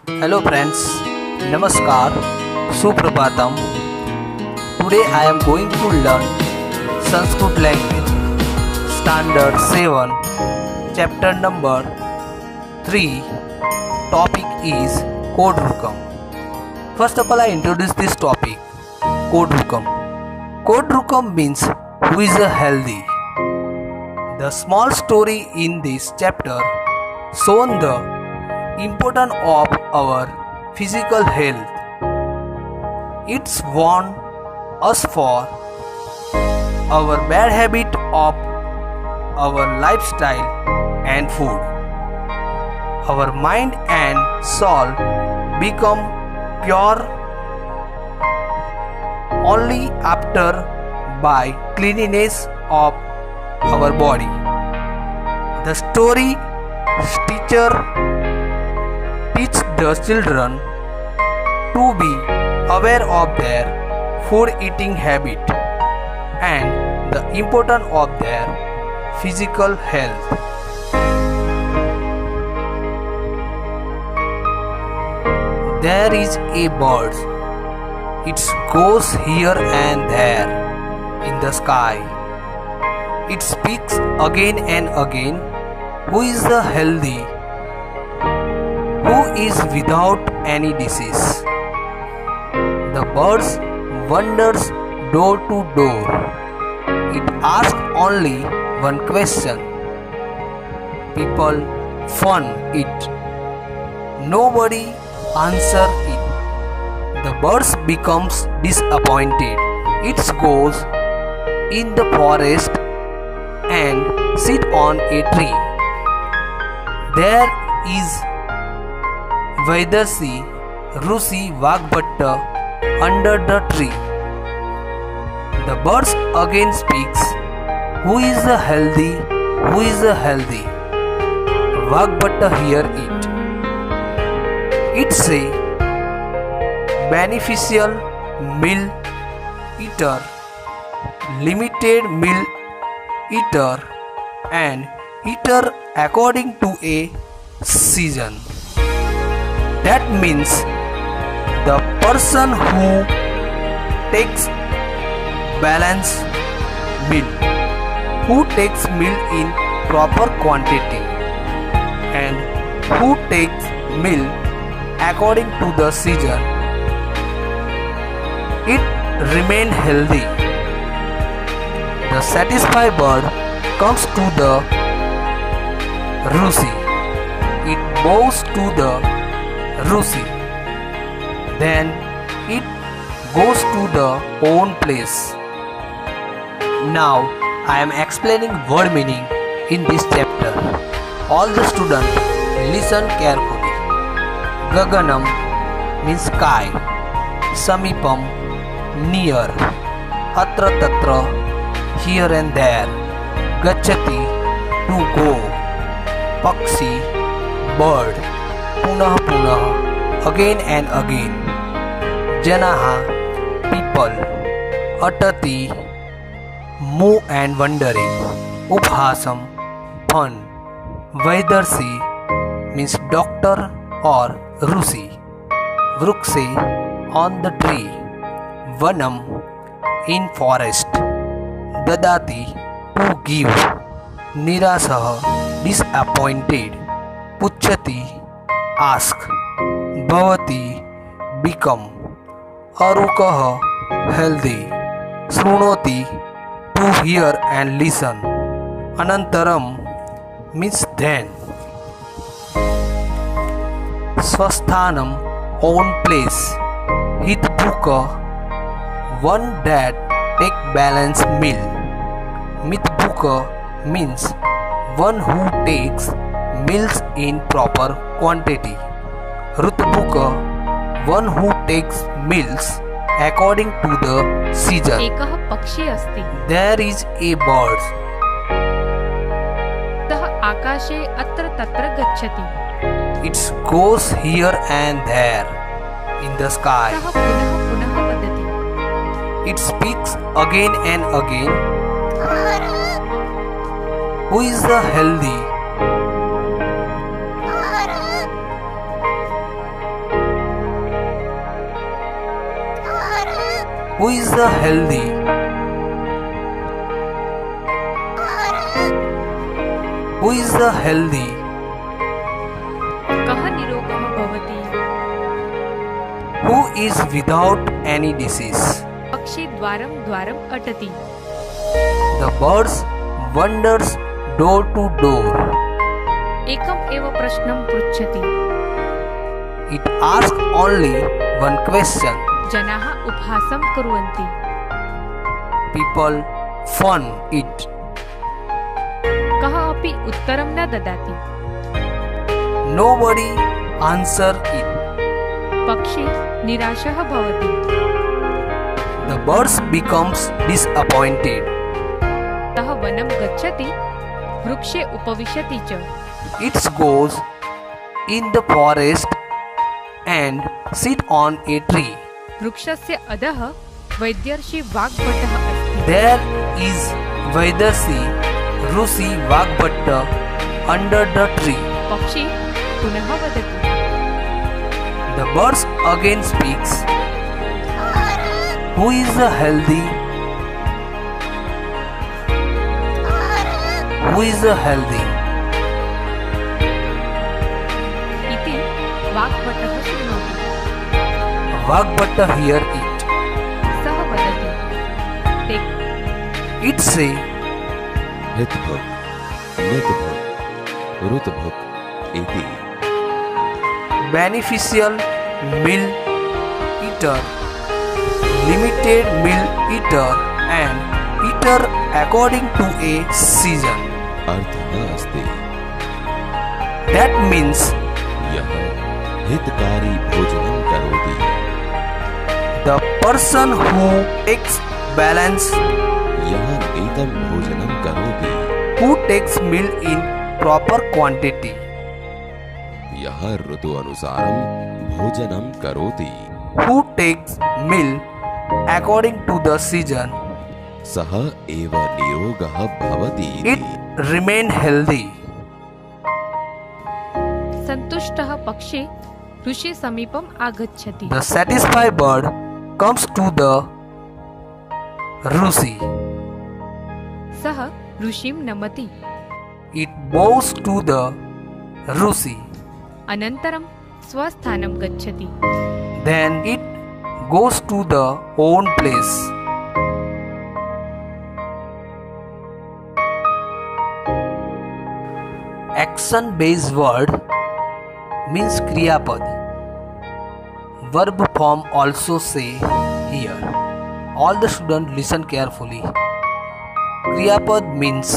Hello friends, Namaskar, Suprapatam. Today I am going to learn Sanskrit language, Standard 7, Chapter number 3. Topic is Code Rukam. First of all, I introduce this topic, Code Rukam. Code Rukam means who is a healthy. The small story in this chapter shown the importance of our physical health. It's warned us for our bad habit of our lifestyle and food. Our mind and soul become pure only after by cleanliness of our body. The story teacher teach the children to be aware of their food eating habit and the importance of their physical health. There is a bird. It goes here and there in the sky. It speaks again and again. Who is the healthy? Who is without any disease? The bird wanders door to door. It asks only one question. People fun it. Nobody answer it. The bird becomes disappointed. It goes in the forest and sit on a tree. There is Vaidarsi Rusi Vagbhatta under the tree. The birds again speaks. Who is the healthy? Who is the healthy? Vagbhatta hear it. It's a beneficial meal eater, limited meal eater, and eater according to a season. That means the person who takes balanced meal, who takes meal in proper quantity, and who takes meal according to the season, it remain healthy. The satisfied bird comes to the Rusi. It bows to the Rusi. Then it goes to the own place. Now I am explaining word meaning in this chapter. All the students listen carefully. Gaganam means sky. Samipam near. Atra tatra here and there. Gachati to go. Pakshi bird. Punah punah again and again. Janaha people. Atati move and wandering. Ubhasam fun. Vaidarsi means doctor or Rusi. Vrukse on the tree. Vanam in forest. Dadati to give. Nirasaha disappointed. Puchati ask. Bhavati become. Arukaha healthy. Srunoti to hear and listen. Anantaram means then. Swasthanam own place. Hitbhuka one that take balanced meal. Mitbhuka means one who takes meals in proper quantity. Rutbhuka one who takes meals according to the season. एकः पक्षी अस्ति. There is a bird. सः आकाशे अत्र तत्र गच्छति. It goes here and there in the sky. सः पुनः पुनः वदति. It speaks again and again. Who is the healthy? Who is the healthy? Who is the healthy? कः निरोगः भवति? Who is without any disease? पक्षी द्वारं द्वारम् अटति. The birds wanders door to door. एकम् एव प्रश्नं पृच्छति. It asks only one question. जनाः उपहासं कुर्वन्ति. People fun it. कः अपि उत्तरं न ददाति. Nobody answer it. पक्षी निराशः भवति. The birds becomes disappointed. सः वनं गच्छति, वृक्षे उपविशति च. It goes in the forest and sit on a tree. वृक्षस्य अधः वैद्यर्षि वाग्भटः अस्ति. There is Vaidarshi Rusi Vagbhatta under the tree. पक्षी पुनः वदति. The birds again speaks. Who is the healthy? Who is the healthy? इति वाग्भटः शृणोति. Vagbhatta hear it. सः वदति. ते It say, हितभुक्, नितभुक्, रुतभुक् इति. beneficial meal eater, limited meal eater, and eater according to a season. अर्थः अस्ति. That means यः हितकारी भोजनं करोति. the person who takes balance, यः नीतं भोजनं करोति. who takes meal in proper quantity, यः ऋतु अनुसारं भोजनं करोति. who takes meal according to the season, सः एव निरोगः भवति it इति. remain healthy. सन्तुष्टः पक्षी ऋषि समीपम् आगच्छति. The satisfied bird comes to the Rusi. सः ऋषिं नमति. It bows to the Rusi. अनन्तरं स्वस्थानं गच्छति. Then it goes to the own place. Action based word means kriya pad. Verb form also say here. All the students listen carefully. Kriya pad means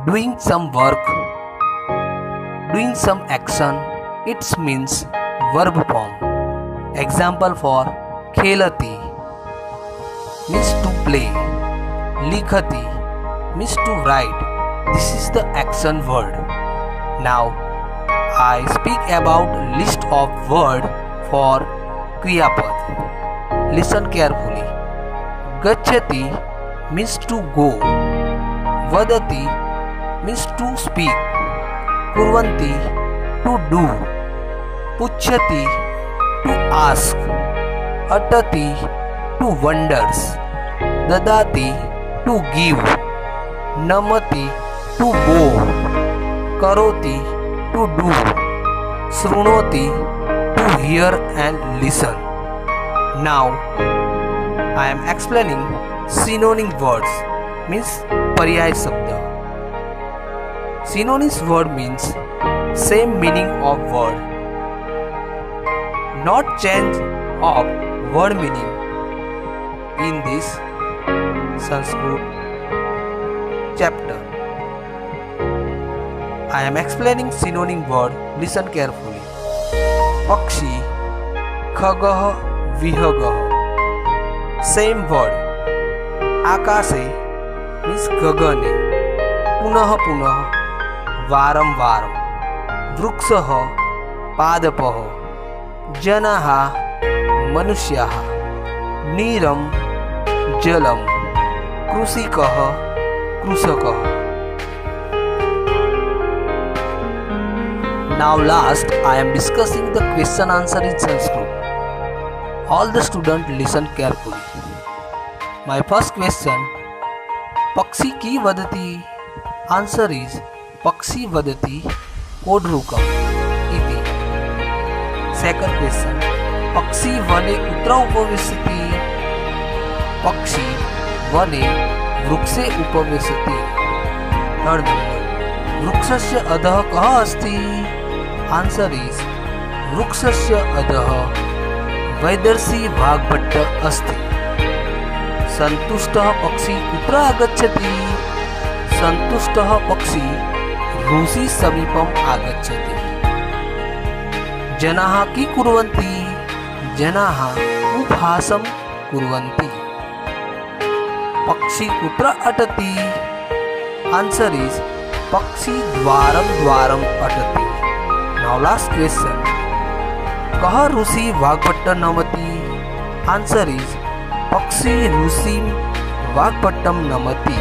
doing some work, doing some action. It means verb form. Example for khelati means to play. Likhati means to write. This is the action word. Now I speak about list of word for kriya pad. Listen carefully. Gacchati means to go. Vadati means to speak. Kurvanti to do. Puchyati to ask. Atati to wonders. Dadati to give. Namati to go. Karoti to do. Srunoti to hear and listen. Now I am explaining synonym words means paryay sabda. Synonymous word means same meaning of word, not change of word meaning. In this Sanskrit chapter, I am explaining synonym word. Listen carefully. Pakshi, khagah, vihagah. Same word. Akase means gagane. Punah punah. Varam varam. Vrukshah, padapah. Janaha, manushyaha. Neeram, jalam. Krusikah, krusakah. Now last I am discussing the question answer in Sanskrit. All the students listen carefully. My first question, Pakshi ki vadati? Answer is Pakshi vadati Kodrukam iti. Second question, Pakshi vane kutra upavesati? Pakshi vane vrukse upavesati. Third number, vrukshasya adha kah asti? Answer is vrukshasya adha वैदर्शी भागभट्ट अस्ति. संतुष्टः पक्षी कुत्र आगच्छति? संतुष्टः पक्षी ऋषि समीपम् आगच्छति. जनाः कि कुर्वन्ति? जनाः उपहासं कुर्वन्ति. पक्षी कुत्र अटति? आंसर इज पक्षी द्वारं द्वारम् अटति. नाउ लास्ट क्वेश्चन, कः ऋषि वाग्भट्ट नमति? आंसर इज पक्षी ऋषिं वाग्भट्टं नमति.